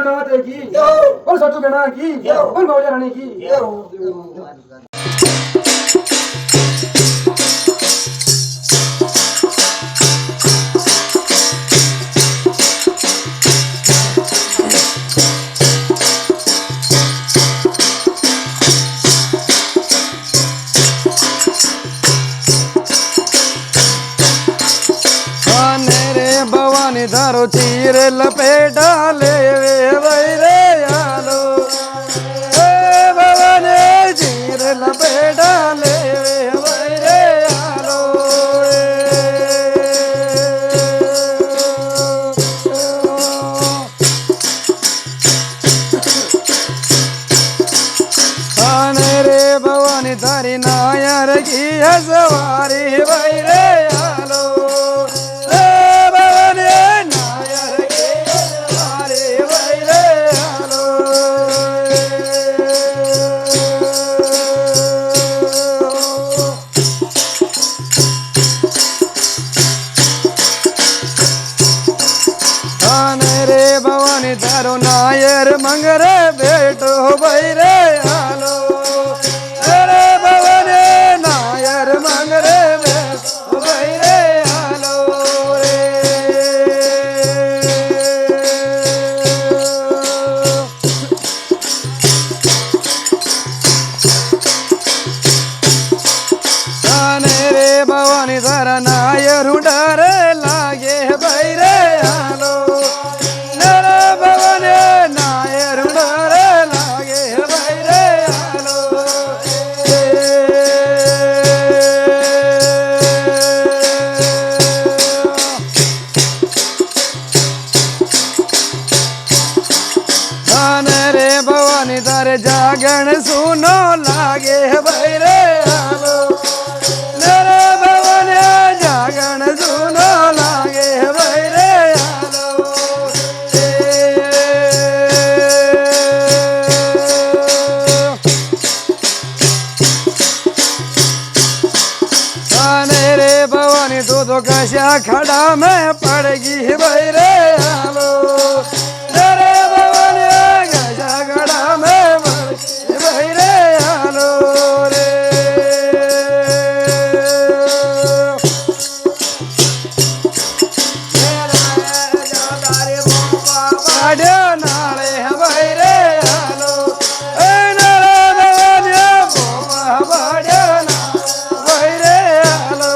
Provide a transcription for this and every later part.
नाथ की और सटू गणा की और मौजा रानी की। भवानी धारो चीर लपेटा ले वे वैरे आलो भवानी चीर लपेटा ले वे वैरे आलो आने रे भवानी तारी नायर की सवारी वैरे आलो तारो नायर मंगरे बेटो बैरे आलो अरे भवने नायर मंगरे बेटो बैरे आलो रे आने रे भवानी तारा नायर डर लागे बैरे आलो तारे जागण सुनो लागे भैरे आलो मेरे भवन जागण सुनो लागे भैरे आलो आने रे भवानी तो कशा खड़ा में पड़गी भैरे आलो मेरे भवन कशा खड़ा में भैरे आलो रे बाड़ो नाले भैरे आलो बाड़ो भैरे आलो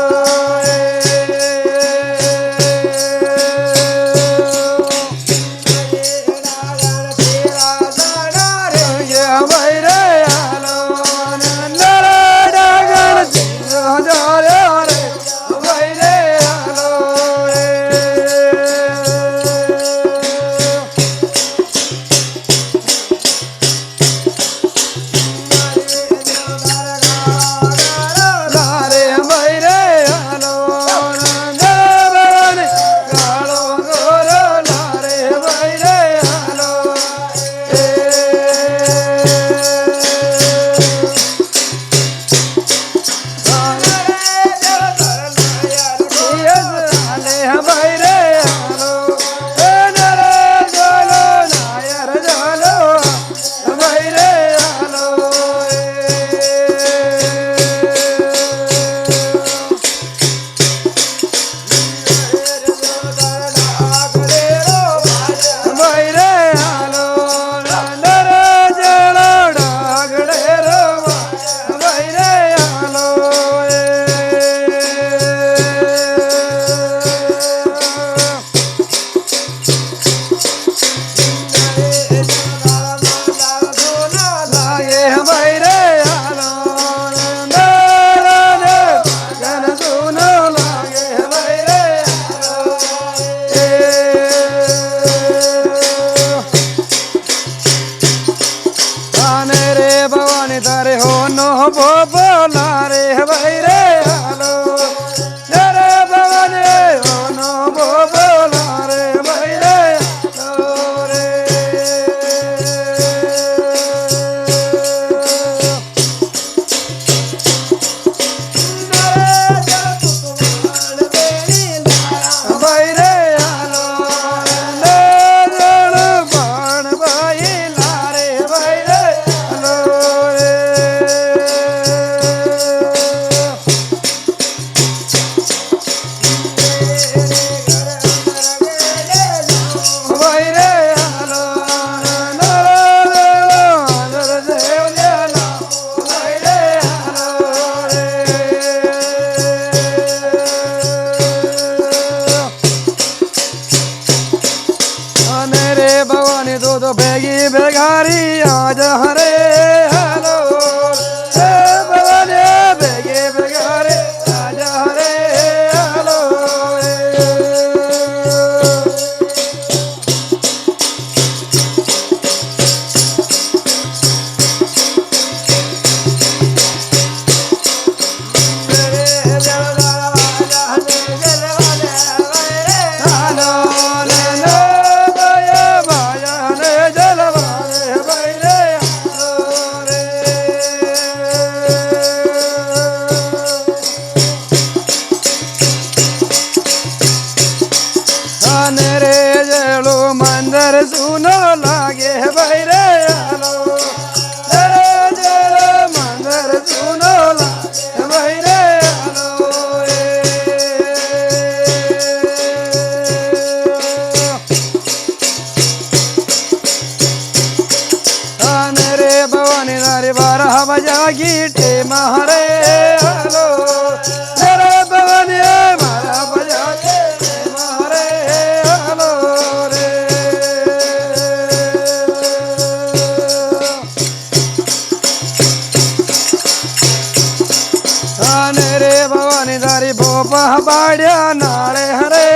ભોપા બાડ્યા નાળે હરે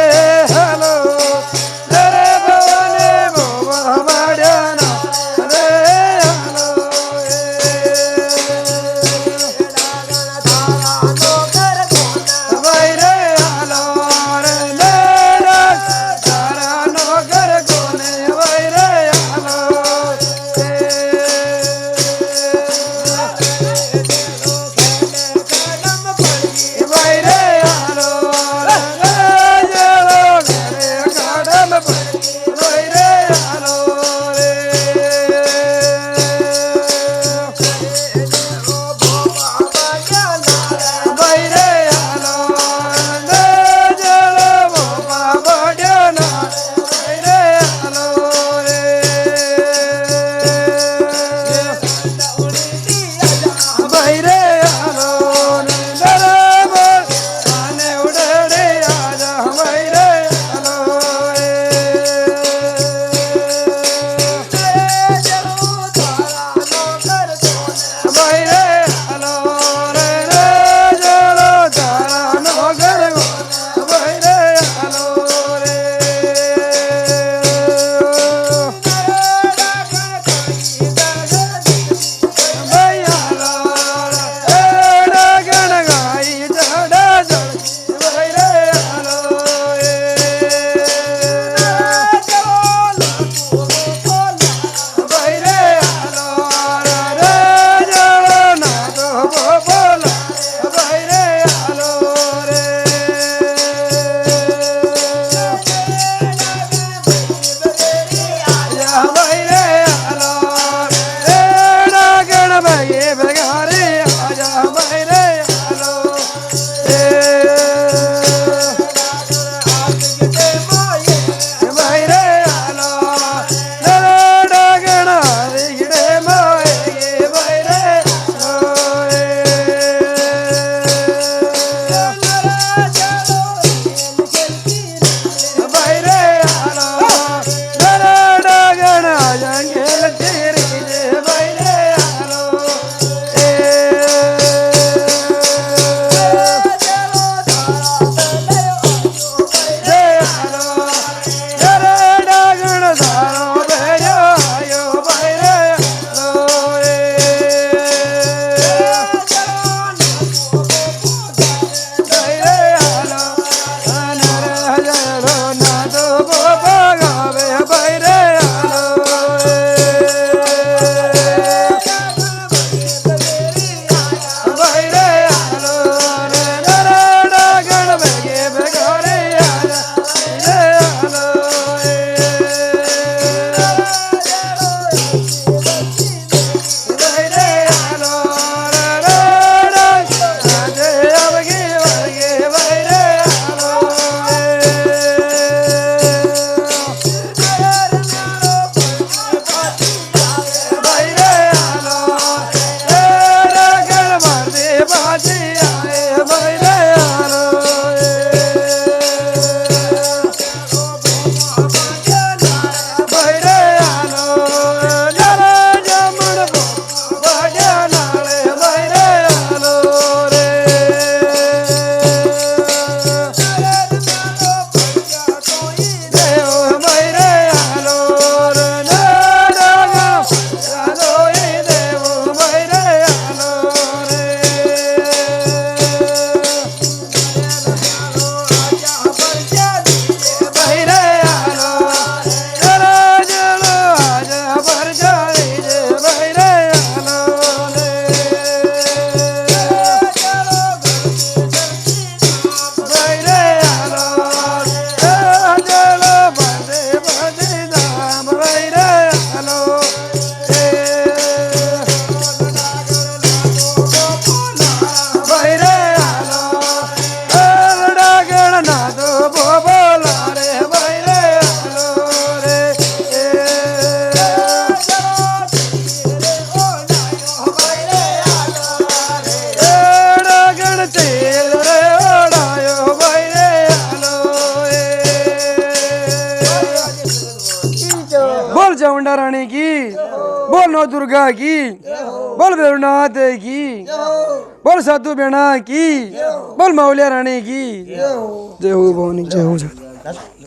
હાલો રે ભવાને ભોપા બાડ્યા નાળે હાલો ભાઈ રે હાલો રે તારા નો ઘર કોને ભાઈ રે હાલો ભાઈ રે હાલો ભાઈ રે હાલો રે ભાઈ રે હાલો ભોપા બાડ્યા ના ભાઈ રે હાલો રે ભાઈ રે હાલો આને ઉડડે આજા ભાઈ રે હાલો ભાઈ રે હાલો રે જલો તારા નો ઘર ભાઈ રે હાલો રે ભાઈ હાલો ગણ ગાઈ ચડા ચડ ભાઈ રે હાલો ભાઈ રે હાલો રે જલો ના તો બોલ ભાઈ રે હાલો રે યા ભાઈ રે હાલો ગણ ભાઈ ભેગા રે આજા ભાઈ રે હાલો ભાઈ રે હાલો ગણ ગીડે માય ભાઈ રે હાલો ભાઈ રે હાલો ગણ જંગલ તેરી જે ભાઈ રે હાલો જય હાલો ગણ ધારો ભેયો આયો ભાઈ રે હાલો ભાઈ રે હાલો જલો ના તો ભોપા ગાવે ભાઈ રે હાલો ભાઈ રે હાલો ગણ ભેગે ભેગા રે હાલો ભાઈ રે હાલો આજે અવગે વળગે ભાઈ રે હાલો ભાઈ રે હાલો ગણ મારદે બાજી આય ભાઈ રે હાલો ભાઈ રે હાલો જમણ બાડ્યા નાળે ભાઈ રે હાલો રે દેવ ભાઈ રે હાલો હાલો દેવ ભાઈ રે હાલો રે ભાઈ રે હાલો જલો આજા પર જાળી જે ભાઈ રે હાલો ભાઈ રે હાલો જલો બધે બધે ધામ ભાઈ રે હાલો ભાઈ રે હાલો ગણ ના તો બોલા રે ભાઈ રે હાલો રે ગણ તેલ રે ઓડાયો ભાઈ રે હાલો बोल चामुंडा रानी की, बोल नौ दुर्गा की, बोल भैरवनाथ की। बोल साधू बेणा की बोल माऊल्या राणी की जय हो भवानी जय हो जय